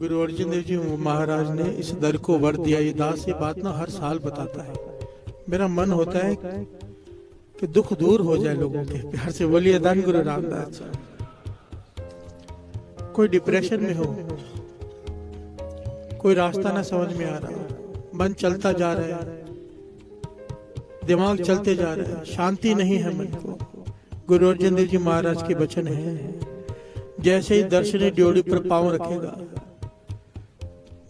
गुरु अर्जुन देव जी महाराज ने इस दर को वर दिया। ये दास ये बात ना हर साल बताता है। मेरा मन होता है कि दुख दूर हो जाए लोगों के। प्यार से बोलिए धन गुरु रामदास। कोई डिप्रेशन में हो, कोई रास्ता ना समझ में आ रहा, मन चलता जा रहा है, दिमाग चलते जा रहा है, शांति नहीं है मन को। गुरु अर्जुन देव जी महाराज के वचन है, जैसे ही दर्शनी ड्योढ़ी पर पांव रखेगा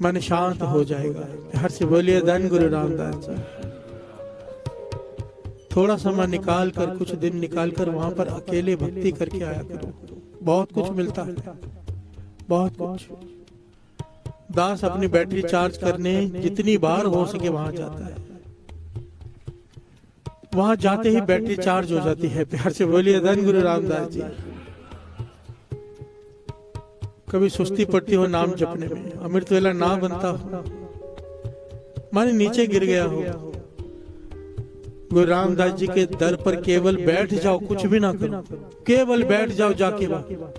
मन शांत हो जाएगा। हर से बोलिए धन गुरु रामदास जी। थोड़ा समय निकाल कर, कुछ दिन निकाल कर वहां पर अकेले भक्ति करके आया करो, बहुत कुछ मिलता है, बहुत कुछ। दास अपनी बैटरी चार्ज करने जितनी बार हो सके वहां जाता है, वहां जाते ही बैटरी चार्ज हो जाती है। प्यार से बोलिए धन गुरु रामदास जी। कभी सुस्ती पड़ती हो नाम जपने में, अमृत वेला ना बनता हो, मन नीचे गिर गया हो, गुरु रामदास जी के दर पर केवल बैठ जाओ, कुछ भी ना करो, केवल बैठ जाओ जाके, वहां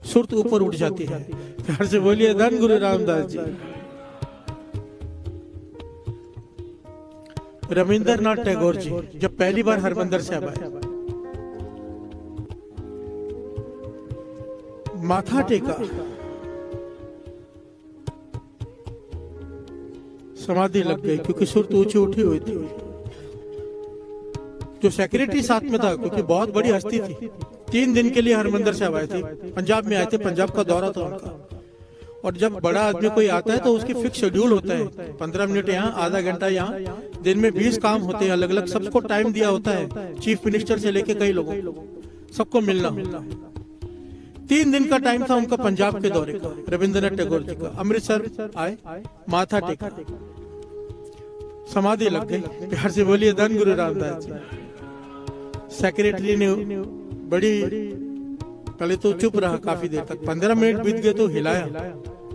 सुरत ऊपर उठ जाती है। प्यार से बोलिए धन गुरु रामदास जी। रविंद्रनाथ टैगोर जी जब पहली बार हरमंदिर साहब आए, माथा टेका, समाधि लग गई क्योंकि सुरत ऊंची उठी हुई थी। जो सेक्रेटरी साथ में था, क्योंकि बहुत बड़ी हस्ती थी, 3 दिन के लिए हरमंदिर साहब आए थे, पंजाब में आए थे, पंजाब का दौरा था उनका। और जब बड़ा आदमी कोई आता है तो उसकी फिक्स शेड्यूल होता है, 15 मिनट यहाँ, आधा घंटा यहाँ, दिन में 20 काम होते हैं अलग अलग, सबको टाइम दिया होता है, चीफ मिनिस्टर से लेके कई लोगों सबको मिलना होता है। 3 दिन का टाइम था उनका पंजाब के दौरे का, रविंद्रनाथ टैगोर जी का। अमृतसर आए, माथा टेका, समाधि लग गई। प्यार से बोलिए धन गुरु रामदास जी। सेक्रेटरी ने बड़ी पहले तो चुप रहा काफी देर तक, 15 मिनट बीत गए तो हिलाया,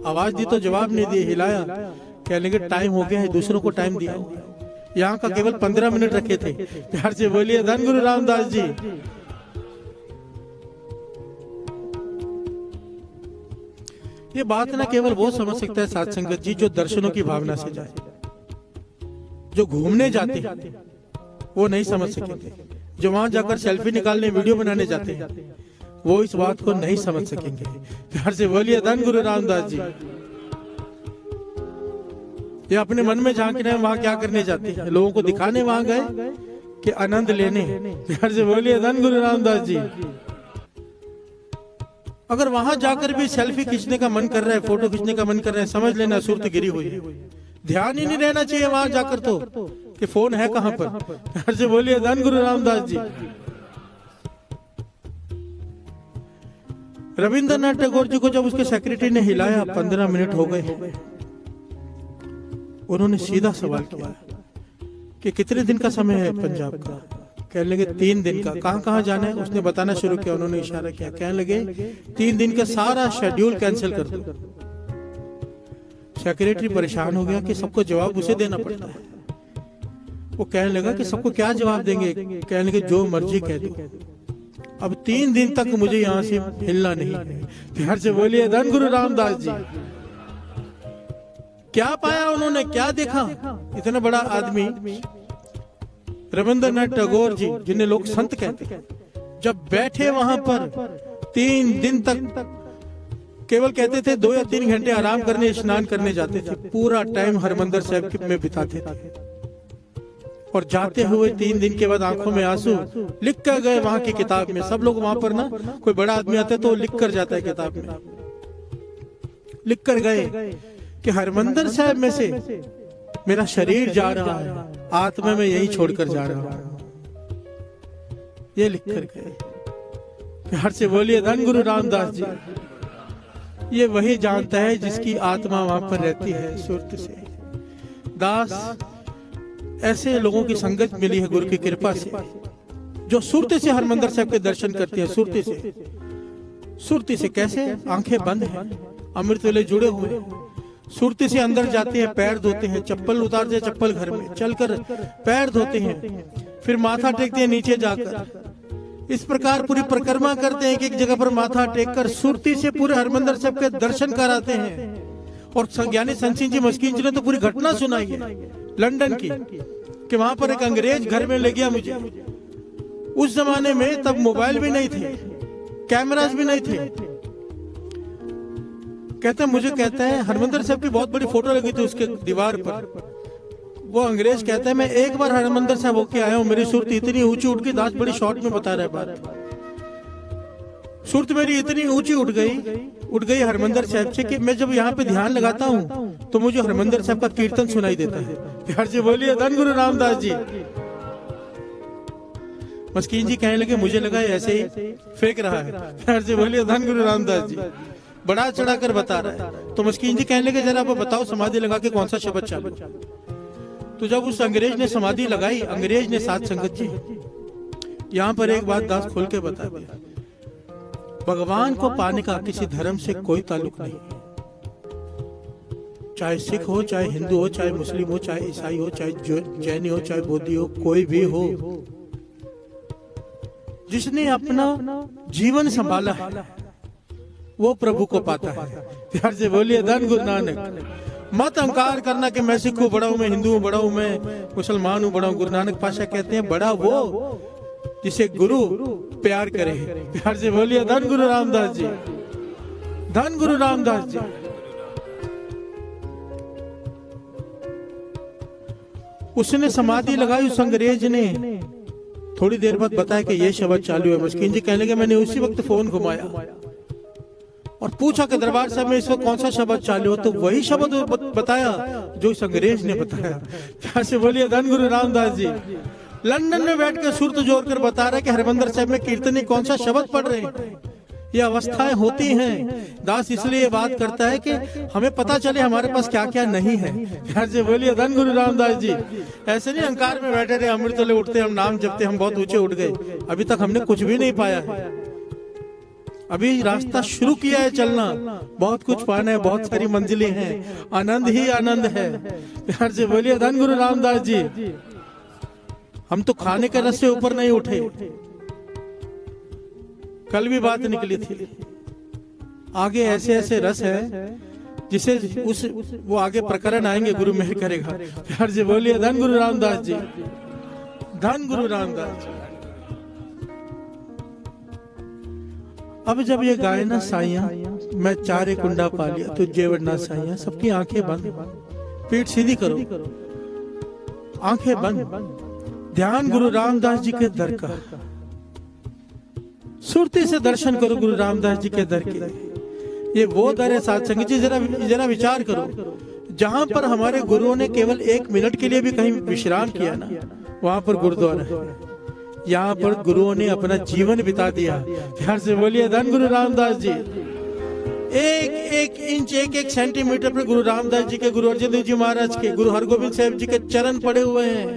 आवाज दी तो जवाब नहीं दिए, हिलाया, कहने लगे टाइम हो गया है, दूसरों को टाइम दिया। यहाँ का केवल 15 मिनट रखे थे। प्यार से बोलिए धन गुरु रामदास जी। ये बात ना केवल वो समझ सकता है साध संगत जी जो दर्शनों की भावना से जाए, जो घूमने जाते हैं वो नहीं समझ सकेंगे, जो वहां जाकर सेल्फी निकालने वीडियो बनाने जाते हैं वो इस बात को नहीं समझ सकेंगे। प्यार से बोलिए धन गुरु रामदास जी। ये अपने मन में झांक रहे हैं वहां क्या करने जाते हैं, लोगों को दिखाने वहां गए कि आनंद लेने। प्यार से बोलिए धन गुरु रामदास जी। अगर वहां जाकर भी सेल्फी खींचने का मन कर रहा है, फोटो खींचने का मन कर रहा है, समझ लेना सुरत गिरी हुई है। ध्यान ही नहीं रहना चाहिए वहां जाकर तो कि फोन है कहां पर। प्यार से बोलिए धन गुरु रामदास जी। रविंद्रनाथ टैगोर जी को जब उसके सेक्रेटरी ने हिलाया, 15 मिनट हो गए, उन्होंने सीधा सवाल किया कि कितने दिन का समय है पंजाब का। कहने लगे 3 दिन का। कहां कहां जाना है उसने बताना शुरू किया, उन्होंने इशारा किया, कहने लगे 3 दिन का सारा शेड्यूल कैंसिल कर दो। सेक्रेटरी परेशान हो गया कि सबको जवाब उसे देना पड़ता है। वो कहने लगा कि सबको क्या जवाब देंगे, कहने लगे जो मर्जी कह दो, अब 3 दिन तक मुझे यहाँ से हिलना नहीं है। प्यार से बोलिए धन गुरु रामदास जी। क्या पाया उन्होंने, क्या देखा? इतना बड़ा आदमी रविंद्रनाथ टैगोर जी, जिन्हें लोग संत कहते हैं, जब बैठे वहां पर 3 दिन तक केवल कहते थे 2 या 3 घंटे आराम करने, स्नान करने जाते थे, पूरा टाइम हरमंदिर साहब में बिताते थे। और जाते हुए 3 दिन के बाद आंखों में आंसू, लिख कर गए वहां की किताब में। सब लोग वहां पर ना, कोई बड़ा आदमी आता है तो लिख कर जाता है किताब में, लिख कर गए कि हरमंदिर साहब में से मेरा शरीर जा रहा है, आत्मा में यही छोड़कर जा रहा हूं, ये लिख कर गए। प्यार से बोलिए धन गुरु रामदास जी। ये वही जानता है जिसकी आत्मा वहां पर रहती है सुरत से। दास ऐसे लोगों की संगत मिली है गुरु की कृपा से, जो सुरती से हरमंदिर साहब के दर्शन करते हैं। सुरती से कैसे? आंखें बंद हैं, अमृत वेले जुड़े हुए, सुरती से अंदर जाते हैं, पैर धोते हैं, चप्पल उतारते हैं, चप्पल घर में चलकर पैर धोते हैं, फिर माथा टेकते हैं नीचे जाकर। इस प्रकार पूरी परिक्रमा करते हैं, एक एक जगह पर माथा टेककर सुरती से पूरे हरमंदिर साहब के दर्शन कराते हैं। और ज्ञानी संत सिंह जी मस्कीन जी ने तो पूरी घटना सुनाई है लंदन की, कि वहां पर एक अंग्रेज घर में ले गया मुझे। उस जमाने में तब मोबाइल भी नहीं थे, कैमरास भी नहीं थे। कहता है हरमंदिर साहब की बहुत बड़ी फोटो लगी थी उसके दीवार पर। वो अंग्रेज कहता है मैं एक बार हरमंदिर साहब होके आया हूं, मेरी सुरत इतनी ऊंची उठ गई, दास बड़ी शॉर्ट में बता रहा है बात, सुरत मेरी इतनी ऊंची उठ गई हरमंदिर साहब से कि मैं जब यहाँ पे ध्यान लगाता हूँ तो मुझे हरमंदिर साहब का कीर्तन सुनाई देता है। प्यार से बोलिए धन गुरु रामदास जी। मस्कीन जी कहने लगे मुझे लगा ऐसे ही फेंक रहा है। प्यार से बोलिए धन गुरु रामदास जी। बड़ा चढ़ा कर बता रहा है। तो मस्कीन जी कहने लगे जरा आप बताओ समाधि लगा के कौन सा शब्द चालू। तो जब उस अंग्रेज ने समाधि लगाई, अंग्रेज ने साथ संगत जी यहाँ पर एक बात दास खोल के बता दिया, भगवान को पाने का किसी धर्म से कोई ताल्लुक नहीं, चाहे सिख हो, चाहे हिंदू हो, चाहे मुस्लिम हो, चाहे ईसाई हो, चाहे जैनी हो, चाहे बौद्धि हो, कोई भी हो, जिसने अपना जीवन संभाला है वो प्रभु को पाता है। प्यार से बोलिए धन गुरु नानक। मत अहंकार करना कि मैं सिख हूं बड़ा हूं, मैं हिंदू हूं बड़ा हूं, मैं मुसलमान हूं बड़ा हूं। गुरु नानक पातशाह कहते हैं बड़ा वो जिसे गुरु प्यार करे। प्यार से बोलिए धन गुरु रामदास जी, धन गुरु रामदास जी। उसने समाधि लगाई, उस अंग्रेज ने थोड़ी देर बाद बताया कि ये शब्द चालू है। मस्कीन जी कहने लगे मैंने उसी वक्त फोन घुमाया और पूछा कि दरबार साहब में इस वक्त कौन सा शब्द चालू हो, तो वही शब्द बताया जो इस अंग्रेज ने बताया। प्यार से बोलिए धन गुरु रामदास जी। लंदन में बैठ कर सुरत जोड़ कर बता रहा है कि हरमंदिर साहब में कीर्तनी कौन सा शब्द पढ़ रहे हैं। ये अवस्थाएं होती हैं। दास इसलिए बात करता है कि हमें पता चले हमारे पास क्या क्या नहीं है। प्यार से बोलिए धन गुरु रामदास जी। ऐसे नहीं अहंकार में बैठे रहे, अमृत तले उठते हम नाम जपते हम बहुत ऊंचे उठ गए, अभी तक हमने कुछ भी नहीं पाया है। अभी रास्ता शुरू किया है चलना, बहुत कुछ पाना है, बहुत सारी मंजिलें हैं, आनंद ही आनंद है। प्यार से बोलिए धन गुरु रामदास जी। हम तो खाने के रस से ऊपर नहीं उठे, कल भी बात निकली थी। आगे ऐसे ऐसे रस है जिसे वो आगे प्रकरण आएंगे, गुरु मेहर करेगा। प्यार से बोलिए धन गुरु रामदास जी, धन गुरु रामदास जी। अब जब ये गाय ना साइया मैं चारे कुंडा पा लिया तो जेवड़ना साइया, सबकी आंखें बंद, पीठ सीधी करो, आंखें बंद, ध्यान गुरु रामदास जी के दर का, सुरती से दर्शन करो गुरु रामदास जी के दर के। ये वो दर है साथ संगत जी। जरा विचार करो, जहां पर हमारे गुरुओं ने केवल 1 मिनट के लिए भी कहीं विश्राम किया ना, वहां पर गुरुद्वारा है। यहाँ पर गुरुओं ने अपना जीवन बिता दिया। प्यार से बोलिए धन गुरु रामदास जी। एक इंच 1 सेंटीमीटर पर गुरु रामदास जी के, गुरु अर्जन देव जी महाराज के, गुरु हरगोविंद साहब जी के चरण पड़े हुए हैं।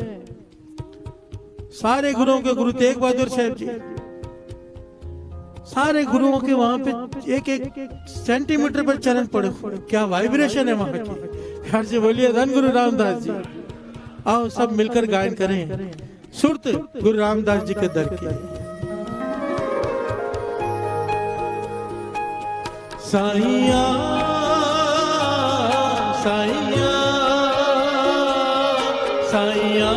सारे गुरुओं के, गुरु तेग बहादुर साहब जी, सारे गुरुओं के वहां पे 1 सेंटीमीटर पर चरण पड़े हुए। क्या वाइब्रेशन है वहां की। प्यार से बोलिए धन गुरु रामदास जी। आओ सब मिलकर गायन करें सुरत गुरु रामदास जी के दर की। साइया साइया साइया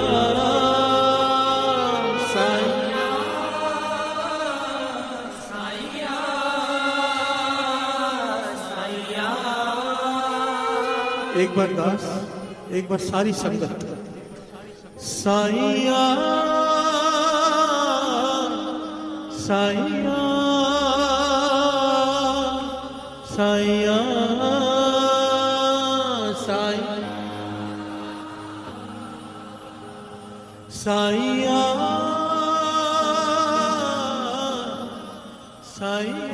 एक बार दास, एक बार सारी संगत। साइया साइया साइया साइया साइया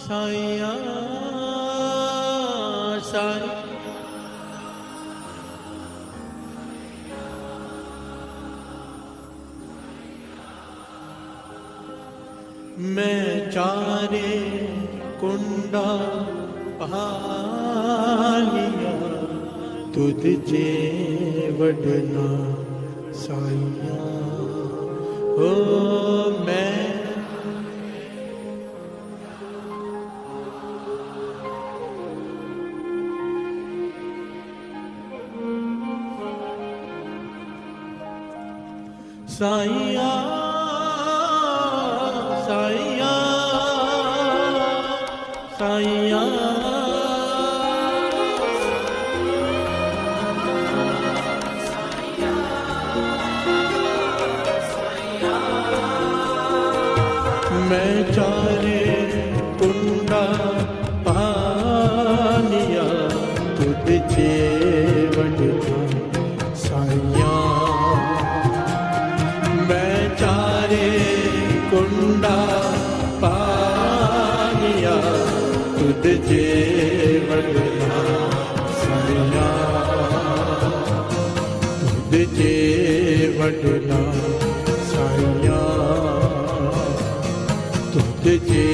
साइया साइया। मैं चारे कुंडा पहालिया तुझ जेवड़ना साइया। ओ मैं साईया साईया साईया मैं चारे कुंडा पानिया तुझे वडता साईया मैं चारे कुंडा पानिया तुझे वडता साईया तुझे वडता साईया तुझे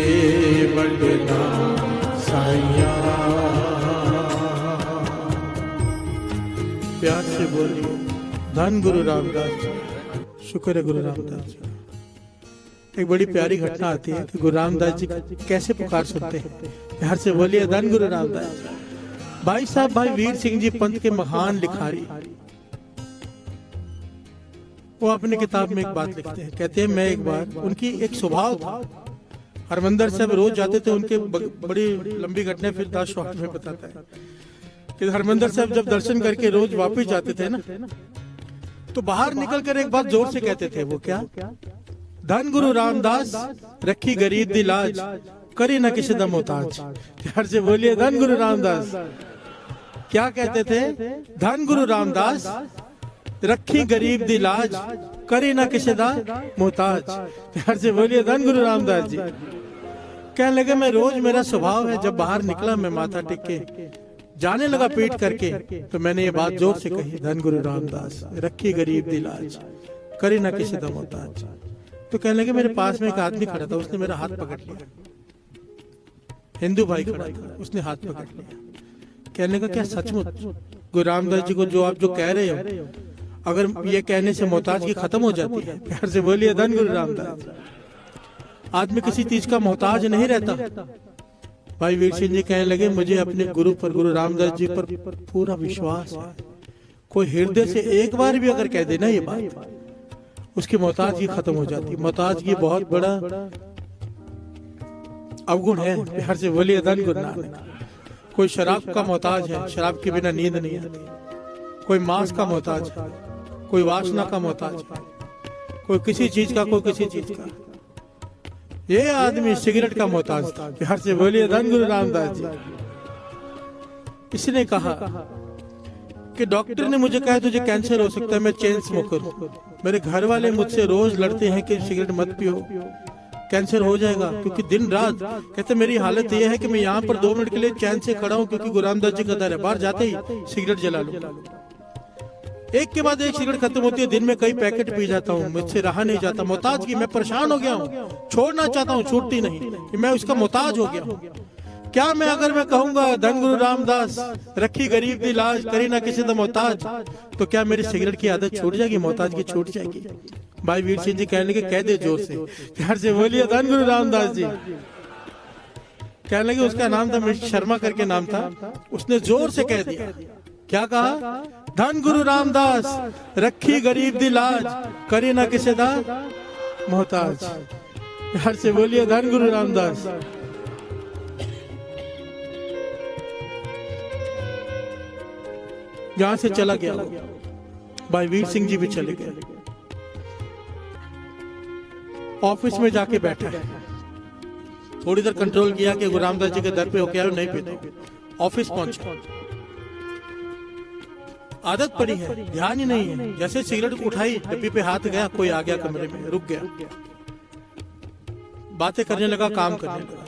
वडना साईया। प्यार से बोलिए धन गुरु रामदास जी। शुक्र है गुरु रामदास जी। एक बड़ी प्यारी घटना आती है कि गुरु रामदास जी कैसे पुकार सुनते हैं। प्यार से बोलिए धन गुरु रामदास जी। भाई साहब भाई वीर सिंह जी पंथ के महान लिखारी, वो अपनी किताब में एक बात लिखते हैं। कहते हैं मैं एक बार, उनकी एक स्वभाव था, हरमंदिर साहब रोज जाते थे। उनके बड़ी लंबी घटना फिर 10 शॉर्ट में बताता है कि हरमंदिर साहब जब दर्शन करके रोज वापस जाते थे ना, तो बाहर निकलकर एक बात जोर से कहते थे। वो क्या? धन गुरु रामदास रखी गरीब दी लाज, करे ना किसी दा मोहताज। प्यार से बोलिए धन गुरु रामदास। क्या कहते थे? धन गुरु रामदास रखी गरीब दी लाज, करे ना किसी दा मोहताज। प्यार से बोलिए धन गुरु रामदास जी। कहने लगे मैं रोज, मेरा स्वभाव है, जब बाहर निकला मैं माथा टेक के जाने लगा पीठ करके, तो मैंने ये बात जोर से कही, धन गुरु रामदास रखी गरीब दी लाज, करे ना किसी दा मोहताज। तो कहने लगे मेरे पास में एक आदमी खड़ा था, उसने मेरा हाथ पकड़ लिया। हिंदू भाई खड़ा था, उसने हाथ पकड़ लिया। कहने लगा क्या सचमुच गुरु रामदास जी को जो आप जो कह रहे हो, अगर ये कहने से मोहताज की खत्म हो जाती है? प्यार से बोलिए धन गुरु रामदास। आदमी किसी चीज का मोहताज नहीं रहता। भाई वीर सिंह जी कहने लगे मुझे अपने गुरु पर, गुरु रामदास जी पर पूरा विश्वास है। कोई हृदय से एक बार भी अगर कह देना ये बात, उसकी मोहताज की खत्म हो जाती। मोहताज की बहुत बड़ा अवगुण है। प्यार से बोलिए धन गुरु नानक। कोई शराब का मोहताज है, शराब के बिना नींद नहीं आती। कोई मांस का मोहताज है, कोई वासना का मोहताज है, कोई किसी चीज का, कोई किसी चीज का। ये आदमी सिगरेट का मोहताज था। प्यार से बोलिए धन गुरु रामदास जी। इसने कहा कि डॉक्टर ने मुझे कहा तुझे कैंसर हो सकता है, मैं चेन स्मोकर हूं। मेरे घर वाले मुझसे रोज लड़ते हैं कि सिगरेट मत पियो, कैंसर हो जाएगा। क्योंकि दिन रात कहते मेरी हालत यह है कि मैं यहाँ पर 2 मिनट के लिए चैन से खड़ा हूँ, क्योंकि गुरु रामदास जी का दर है। बाहर जाते ही सिगरेट जला लूं, एक के बाद एक सिगरेट खत्म होती है। दिन में कई पैकेट पी जाता हूँ, मुझसे रहा नहीं जाता। मोहताज की मैं परेशान हो गया हूँ, छोड़ना चाहता हूँ, छूटती नहीं, मैं उसका मोहताज हो गया हूँ। क्या मैं अगर मैं कहूंगा धन गुरु रामदास रखी गरीब दी लाज, करी ना किसी दा मोहताज, तो क्या मेरी सिगरेट की आदत छूट जाएगी, मोहताज की छूट जाएगी? भाई वीर सिंह जी कहने लगे कह दे जोर से। प्यार से बोलिए धन गुरु रामदास जी। कहने लगे उसका नाम था मिश्र शर्मा करके नाम था। उसने जोर से कह दिया, क्या कहा? धन गुरु रामदास रखी गरीब दी लाज, करे ना किसी दा मोहताज। प्यार से बोलिए धन गुरु रामदास। यहां से चला गया भाई वीर सिंह जी भी चले गए। ऑफिस में जाके बैठा है, थोड़ी देर कंट्रोल किया कि गुरु रामदास जी के दर पे होके आए, नहीं पीते। ऑफिस पहुंचा, आदत पड़ी है, ध्यान ही नहीं है। जैसे सिगरेट उठाई, डब्बी पे हाथ गया, कोई आ गया कमरे में, रुक गया, बातें करने लगा, काम करने लगा।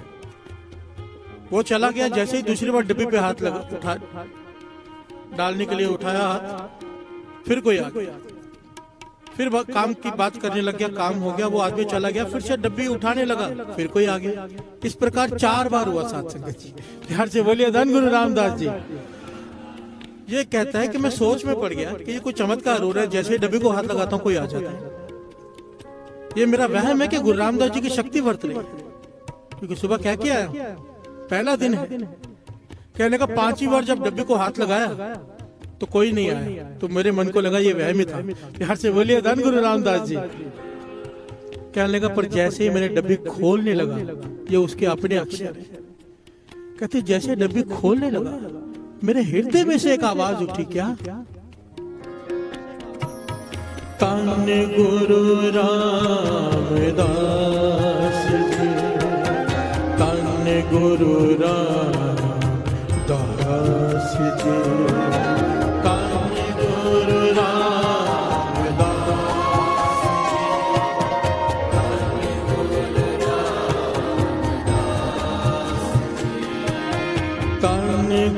वो चला गया, जैसे ही दूसरी बार डब्बी पे हाथ लगा, उठा डालने के लिए उठाया हाथ, फिर कोई आ गया, फिर काम की बात करने लग गया, काम हो गया, वो आदमी चला गया, फिर से डब्बी उठाने लगा, फिर कोई आ गया। इस प्रकार 4 बार हुआ साथ संगत जी। ध्यान से बोलिए धन गुरु रामदास जी। ये कहता है कि मैं सोच में पड़ गया कि ये कोई चमत्कार हो रहा है, जैसे डब्बी को हाथ लगाता हूँ कोई आ जाता है। ये मेरा वहम है कि गुरु रामदास जी की शक्ति वर्त रही है, क्योंकि सुबह क्या किया है, पहला दिन है। कहने का 5वीं बार जब डब्बी को हाथ लगाया तो कोई नहीं आया। तो मेरे मन को लगा ये वहम ही था। प्यार से बोलिए धन गुरु रामदास जी। कहने लगा पर जैसे ही मैंने डब्बी खोलने लगा, ये उसके अपने अक्षर है। कहते जैसे डब्बी खोलने लगा मेरे हृदय में से एक आवाज उठी, क्या? धन गुरु रामदास जी, धन गुरु रामदास जी, धन गुरु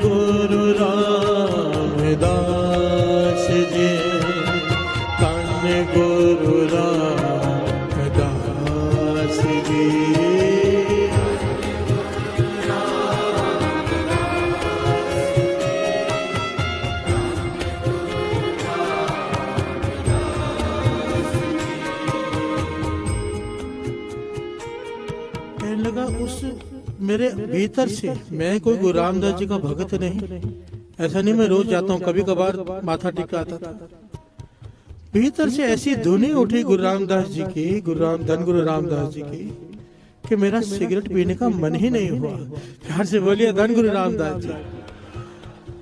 गुरु रामदास जी, धन गुरु रामदास जी। कहने लगा उस मेरे भीतर से, मैं कोई गुरु रामदास जी का भगत नहीं, ऐसा नहीं मैं रोज जाता हूँ, कभी कभार माथा टिका आता था। भीतर से ऐसी धुनी उठी गुरु रामदास जी की, धन गुरु रामदास जी की, कि मेरा सिगरेट पीने का मन ही नहीं हुआ। प्यार से बोलिए धन गुरु रामदास जी।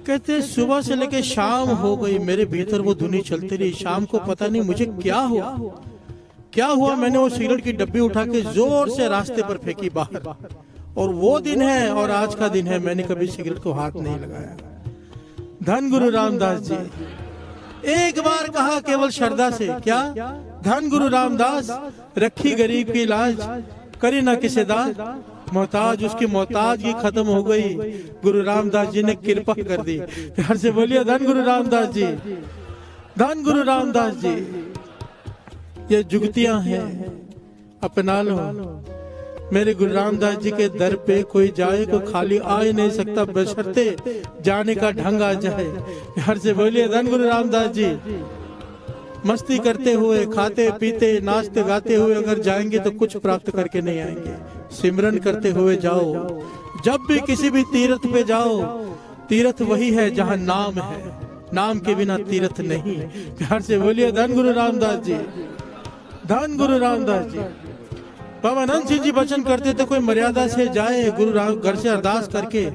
कहते सुबह से लेके शाम हो गई, मेरे भीतर वो धुनी चलती रही। शाम को पता नहीं मुझे क्या हुआ, मैंने वो सिगरेट की डब्बी उठा के जोर से रास्ते पर फेंकी बाहर। और वो दिन है और आज का दिन है, मैंने कभी सिगरेट को हाथ नहीं लगाया। धन गुरु रामदास जी। एक बार कहा केवल श्रद्धा से, क्या? धन गुरु रामदास, रखी गरीब की लाज, करी ना किसे दान, मोहताज उसकी मोहताजगी खत्म हो गई, गुरु रामदास जी ने कृपा कर दी। प्यार से बोलिए धन गुरु रामदास जी, धन गुरु रामदास जी। ये जुगतियां हैं, अपना लो। मेरे गुरु रामदास जी के दर पे कोई जाए, कोई खाली आ ही नहीं सकता, बशर्ते जाने का ढंग आ जाए। प्यार से बोलिए धन गुरु रामदास जी। मस्ती करते हुए, खाते पीते, नाचते गाते हुए अगर जाएंगे तो कुछ प्राप्त करके नहीं आएंगे। सिमरन करते हुए जाओ। जब भी किसी भी तीर्थ पे जाओ, तीर्थ वही है जहाँ नाम है, नाम के बिना तीर्थ नहीं। प्यार से बोलिए धन गुरु रामदास जी, धन गुरु रामदास जी। बाबा आनंद सिंह जी वचन करते थे, कोई मर्यादा से जाए, गुरु राम घर से अरदास करके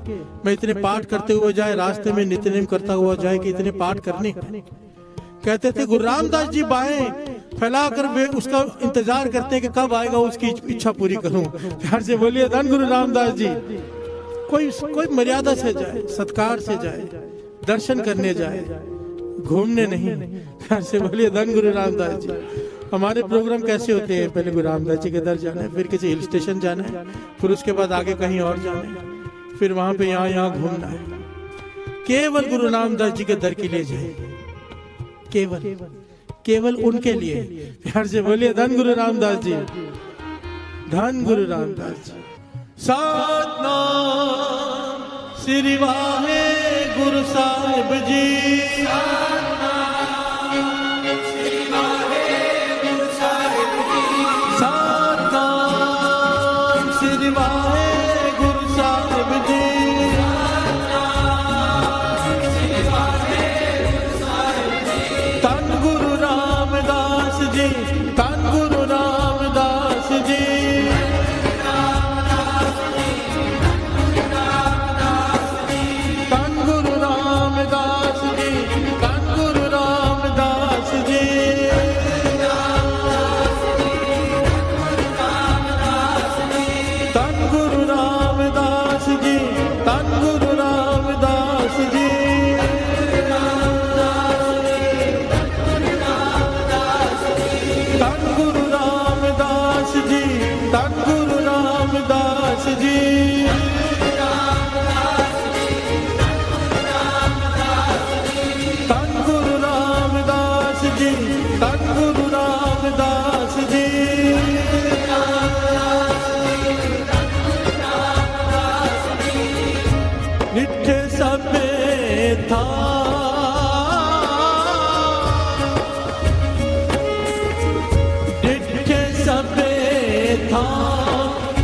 मैं इतने पाठ करते हुए जाए, रास्ते में नित्यनेम करता हुआ जाए कि इतने पाठ करने। कहते थे गुरु रामदास जी बाएं फैलाकर वे उसका इंतजार करते हैं कि कब आएगा, उसकी इच्छा पूरी करूं। प्यार से बोलिए धन गुरु रामदास जी। कोई मर्यादा से जाए, सत्कार से जाए, दर्शन करने जाए, घूमने नहीं। प्यार से बोलिए धन गुरु रामदास जी। हमारे प्रोग्राम कैसे होते हैं? पहले गुरु रामदास जी के दर जाना है, फिर किसी हिल स्टेशन जाना है, फिर उसके बाद आगे कहीं और जाना है, फिर वहां पे यहाँ घूमना है। केवल गुरु रामदास जी के दर के लिए जाए, केवल उनके लिए। प्यार से बोलिए धन गुरु रामदास जी, धन गुरु रामदास जी। सतनाम श्री वाहे गुरु साहिब जी,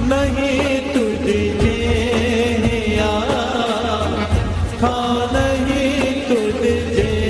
नहीं तुझे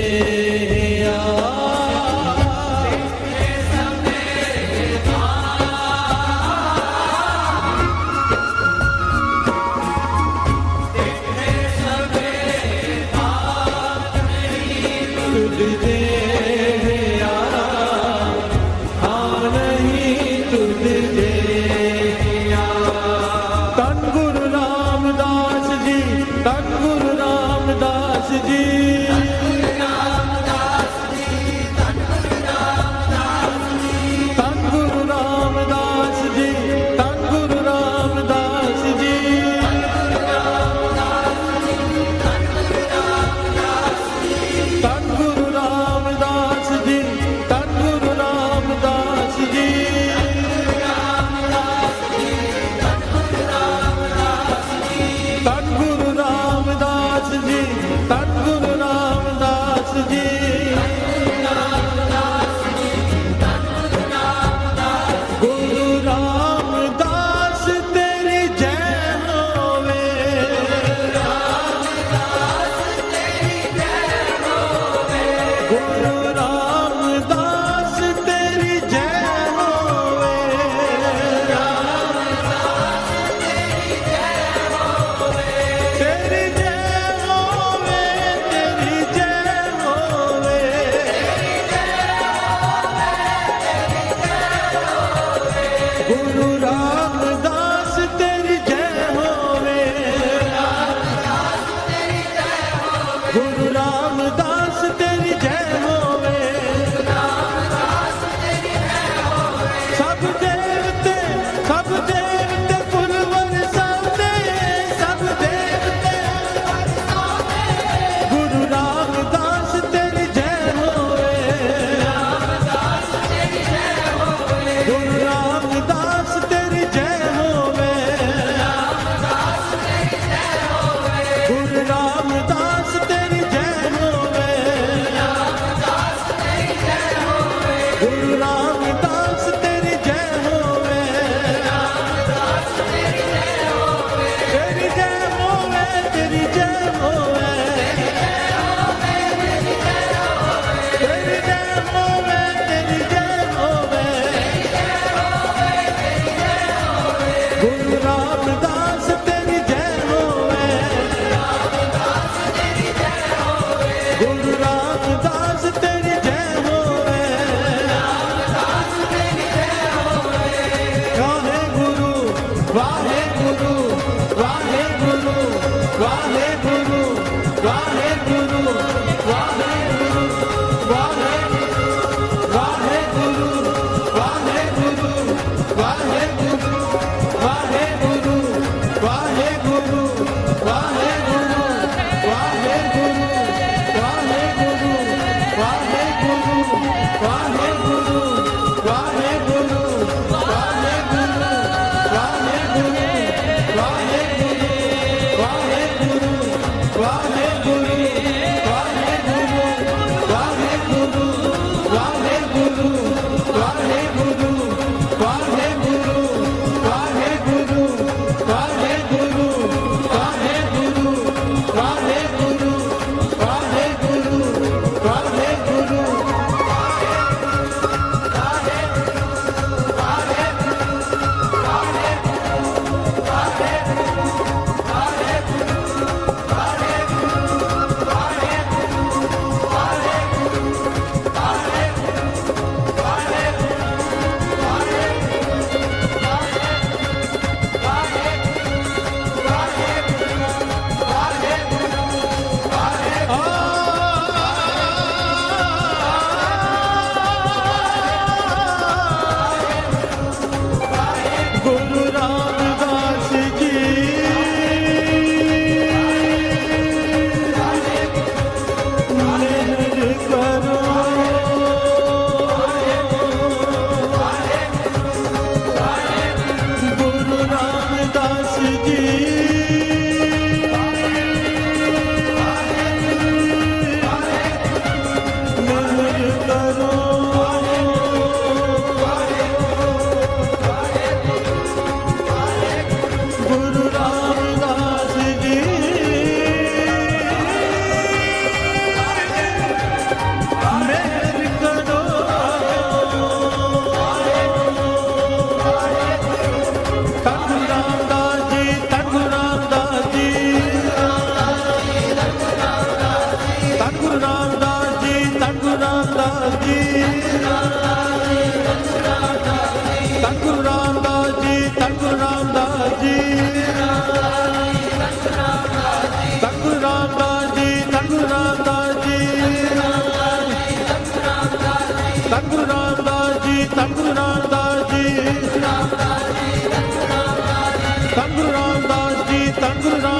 वाहेगुरु वाहेगुरु वाहेगुरु वाहेगुरु वाहेगुरु वाहेगुरु वाहेगुरु वाहेगुरु वाहेगुरु वाहेगुरु वाहेगुरु वाहेगुरु वाहेगुरु वाहेगुरु Tangurang